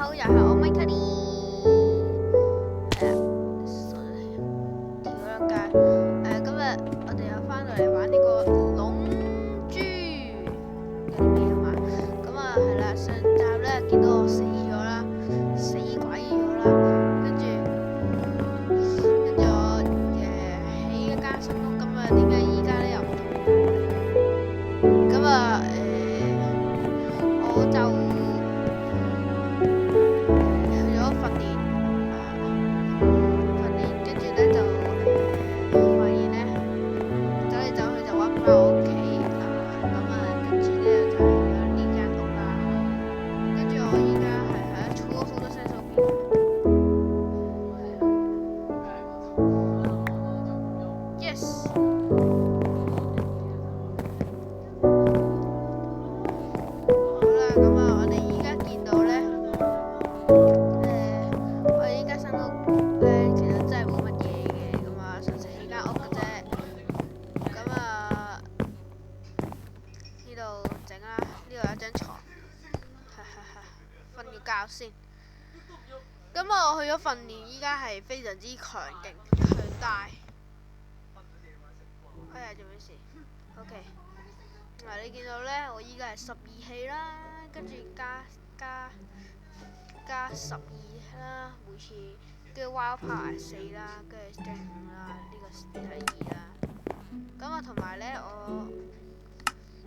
好，又係我 Michael。係啊，跳咗街。今日我哋又翻到嚟玩呢個龍珠嗰啲嘢嘛。咁啊係啦，上集咧見到我死咗啦，死鬼咗啦，跟住我起一間新屋。咁啊點解依家咧又唔同？咁啊我就先，咁我去咗訓練，依家係非常之強勁、強大。哎呀，做咩事 ？OK， 嗱你見到咧，我依家係12氣啦，跟住加12啦，每次跟住 Wild Power 4啦，跟住 Strength 5啦，呢個係2啦。咁啊，同埋咧我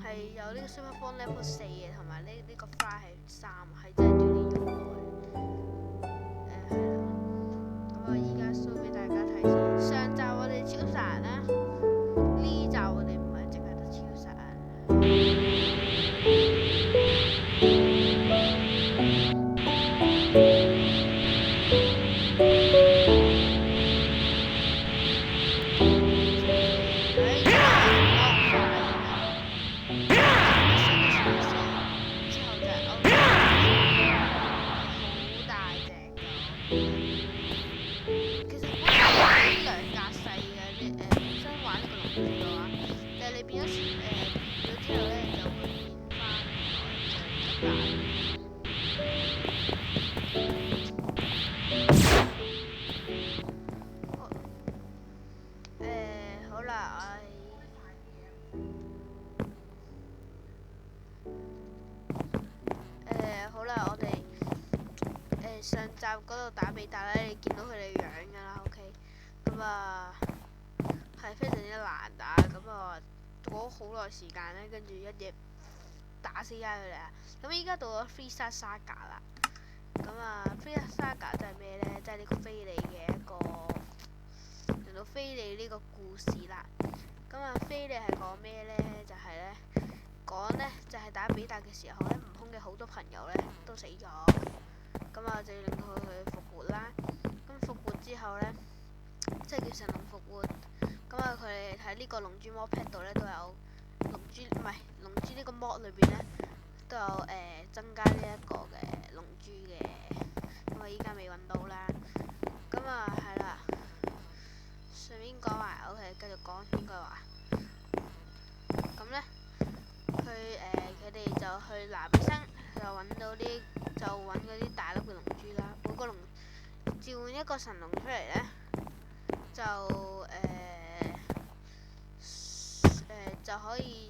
係有呢個 Super Form Level 4嘅，同埋呢個 Fly 係3，係真係鍛鍊咗好耐。係啦，咁我依家 show 俾大家睇先。上集我哋超殺人啦，呢集我哋唔係淨係得超殺人。好啦，我哋上集嗰度打比打咧，你見到佢哋樣㗎啦 ，OK， 咁啊係非常之難打，咁啊過咗好耐時間咧，跟住一嘢打死曬佢哋啊！咁依家到咗 Frieza Saga 啦，咁啊 Frieza Saga 就係咩咧？即係呢個菲利嘅一個嚟到菲利呢個故事啦。咁啊菲利係講咩咧？就係咧講咧就係打比打嘅時候咧，悟空嘅好多朋友咧都死咗，咁啊就要令佢去復活啦。咁復活之後咧，即係叫神龍復活。咁啊佢哋喺呢個龍珠 mod pack 度咧都有龍珠呢個 mod 裏邊咧都有增加呢一個嘅龍珠嘅，咁啊依家未揾到啦。咁啊係啦，順便講埋 OK， 繼續講呢句話。咁咧佢哋就去南生，就揾到嗰啲大粒嘅龍珠啦。每個龍召喚一個神龍出嚟咧，就就可以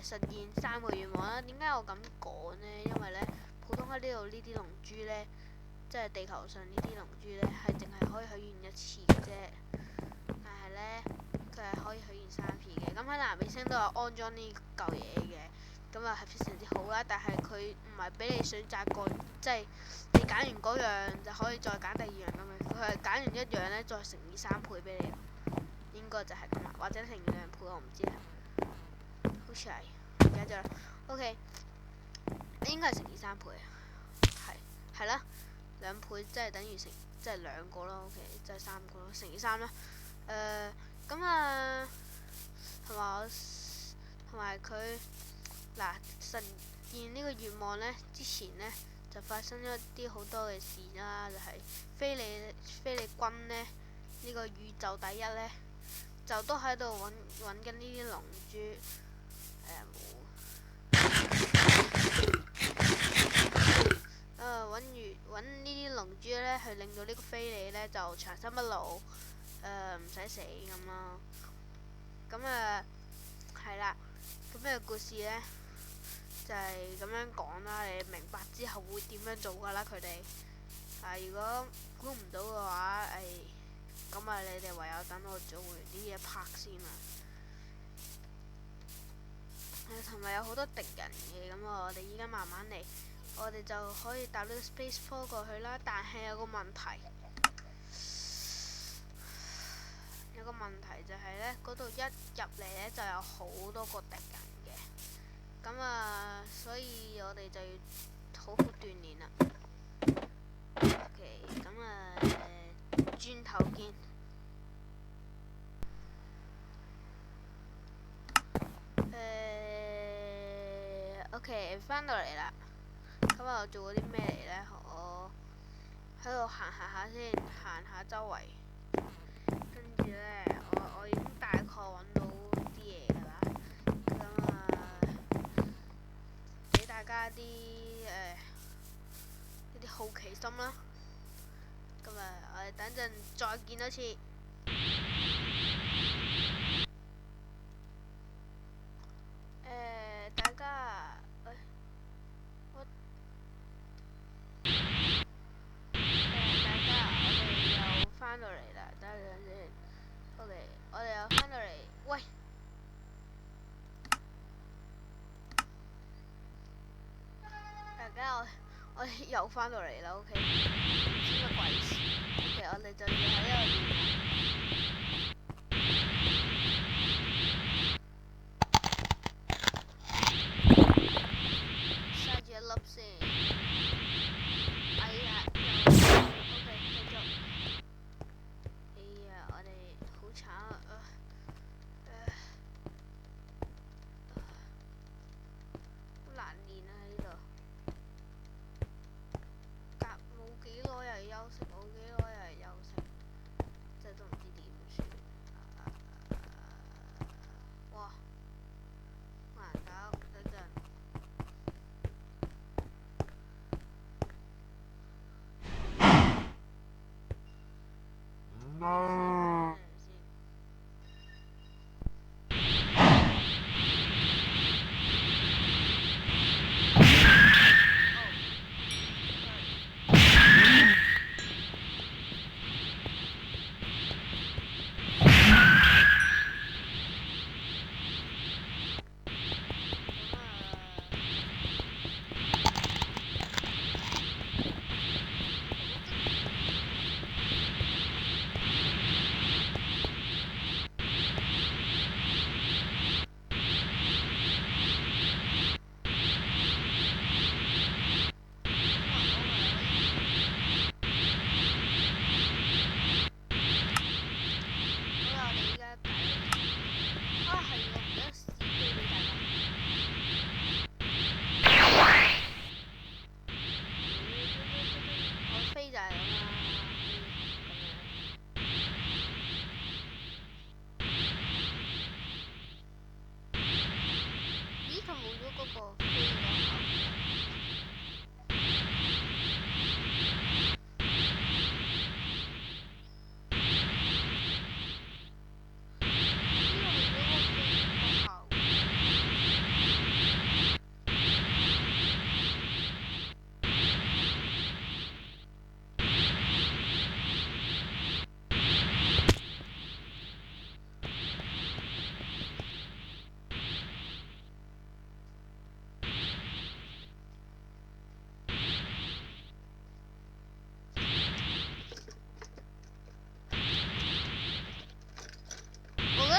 實現3個願望啦。點解我咁講呢？因為咧普通喺呢度呢啲龍珠咧，即係地球上呢啲龍珠咧，係淨係可以許願1次嘅啫。但係咧佢係可以許願3次嘅。咁喺南美星都有安裝呢嚿嘢嘅，咁啊係非常之好啦。但係佢唔係俾你選擇過，即係你揀完嗰樣就可以再揀第2樣咁樣。佢係揀完一樣咧，再乘以3倍俾你。應該就係咁啦，或者乘以2倍，我唔知啦。好似係唔記得咗啦。OK， 應該係乘以3倍，係啦，2倍即係等於即係2個咯。OK， 即係3個咯，乘以3啦。咁啊，同埋佢嗱實現呢個願望咧，之前咧就發生咗啲好多嘅事啦，就係菲利軍咧呢個宇宙第一咧，就都喺度揾緊呢啲龍珠。咧，去令到呢個菲利咧就長生不老，唔使死咁咯。咁係啦，咁呢個故事咧就係咁樣講啦。你明白之後會點樣做噶啦？佢哋如果估唔到嘅話，咁你哋唯有等我做完呢一 part 先啦。同埋有好多敵人嘅，咁我哋依家慢慢嚟，我哋就可以搭呢個 Space Port 過去啦。但係有個問題就係呢，嗰度一入嚟呢就有好多個敵人嘅，咁所以我哋就要好好鍛鍊啦。OK，咁轉頭見。OK，翻到嚟啦。咁我做咗啲咩嚟呢？我喺度行下先，行下周圍。跟住呢，我已經大概揾到啲嘢㗎啦。咁俾大家一啲好奇心啦。咁我哋等陣再見多次。大家我哋又翻到嚟啦，等陣先。OK，我哋又翻到嚟。喂，大家我哋又翻到嚟啦。OK，唔知乜鬼事。OK，我哋就要喺呢度練啦。嘥住一粒先。哎呀，又 OK，繼續。哎呀，我哋好慘啊！好難練啊喺呢度。冇幾耐又休息，冇幾耐又休息，真係都唔知點算。哇，好難搞，等陣。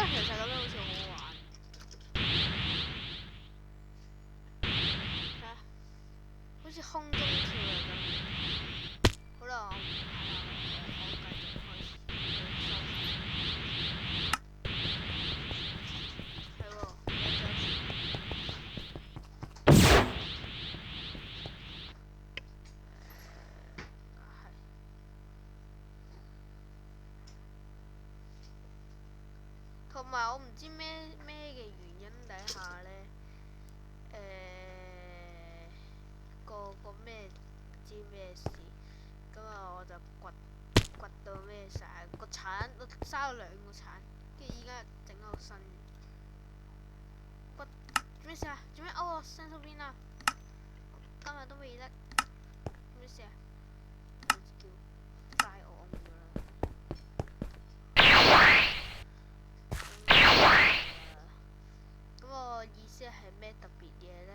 其實咁樣好似好好玩。好似空中跳嚟咁。好啦，我唔玩啦，我繼續開始收係喎，同埋我唔知咩嘅原因底下呢，個咩唔知咩事，咁我就2個橙，跟住依家整個新。做咩事啊？做咩勾我身手邊啊？今日都未得。做咩事啊？叫快我咗啦。咁我意思係咩特別嘢呢？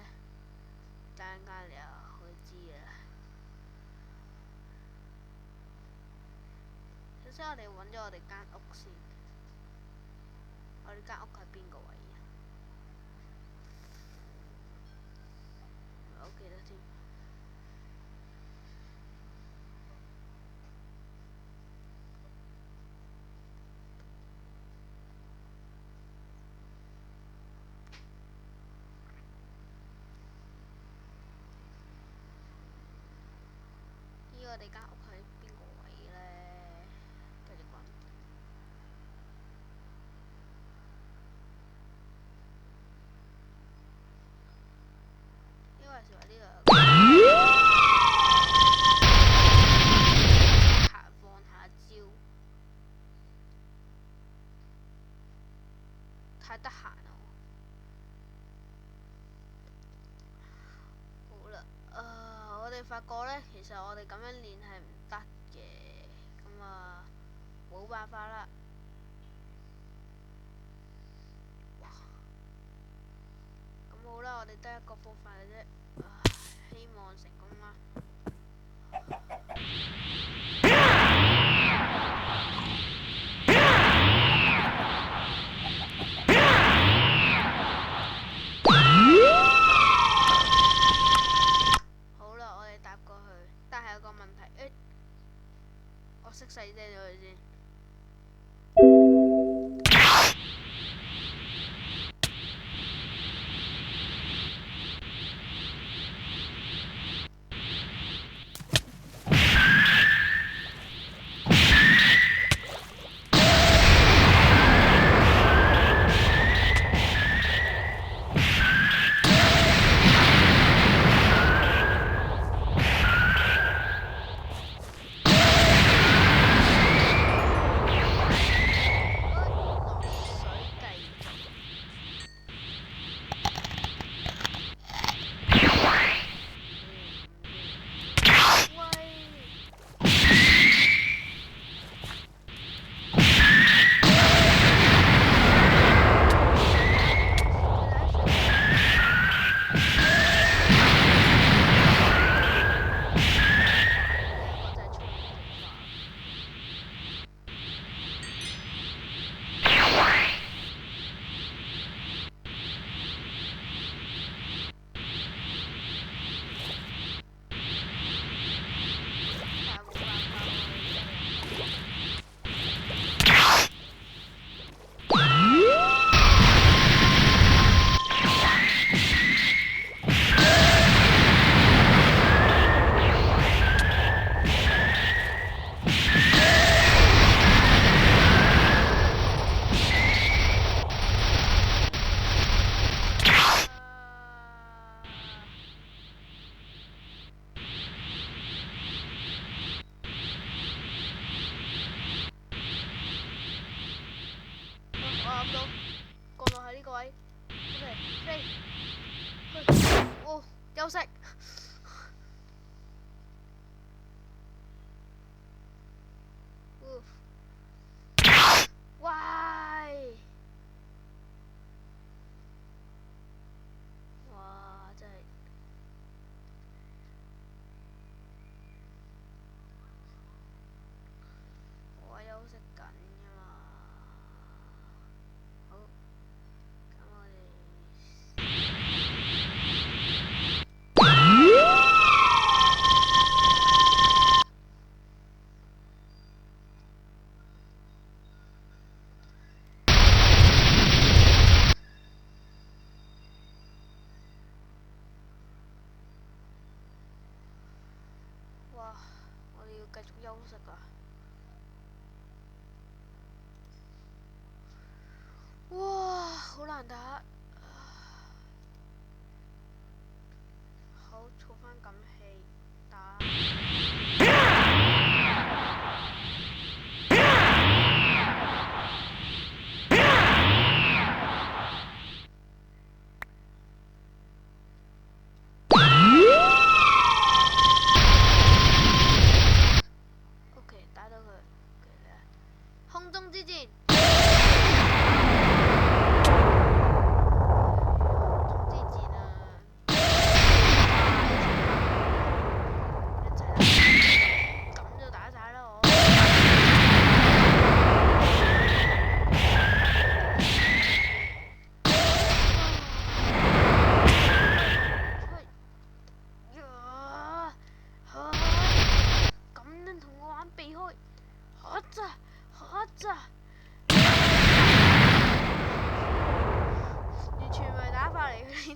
等陣間你就會知啦。首先我哋揾咗我哋間屋先。我哋間屋喺邊個位啊？唔係好記得添。我哋間屋喺邊個位呢？繼續講。因為話呢度放下招，太得閒啦。好啦，我哋發覺呢，其實我哋咁樣練係唔得嘅，咁啊冇辦法啦。哇！咁好啦，我哋得一個方法嘅啫，希望成功啦。我熄細聲咗佢先。休息。喂！哇！真係我休息緊㗎嘛。好，咁我哋。哇！我哋要繼續休息啊！哇！好難打。好，儲返咁氣打。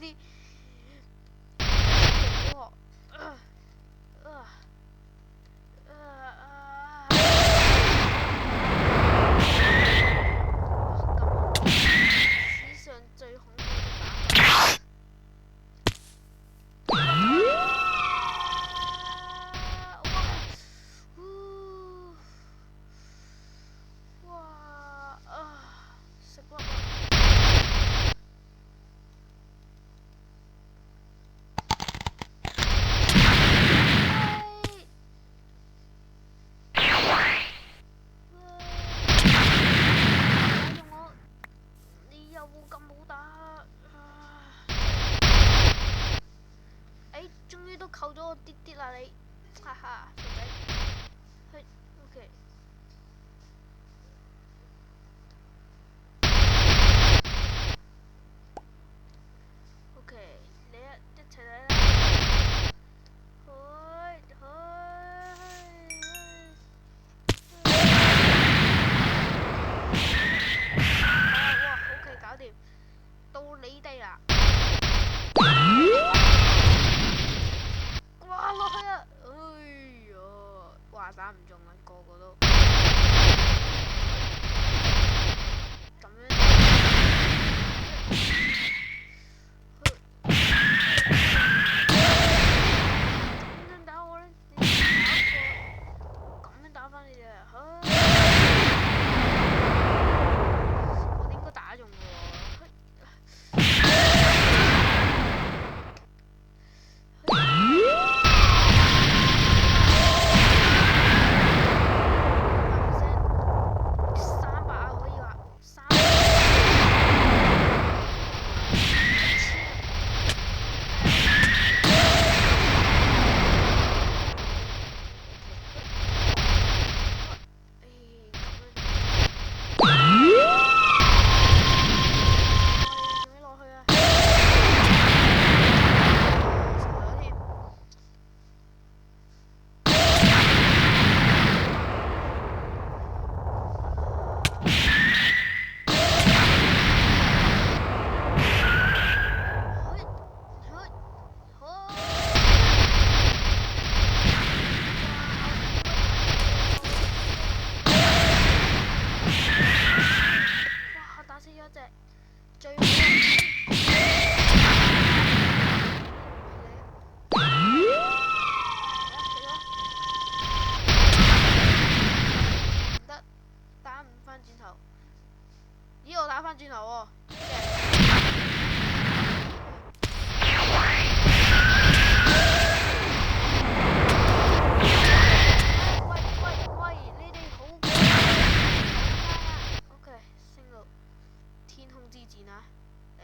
啲。史上最恐怖的打法。終於都扣咗我啲啲啦你，哈哈，傻仔，去 OK。OK， 你一齊嚟啦！哇 ，OK， 搞掂，到你哋啦！哇，落去啊！哎呀，話打唔中啊，個個都咁樣。打我咧，你打我，咁樣打翻你哋啊！我應該打中嘅喎。咦，我打翻轉頭喎！喂，你哋好！OK， 升到天空之戰啊！嚟。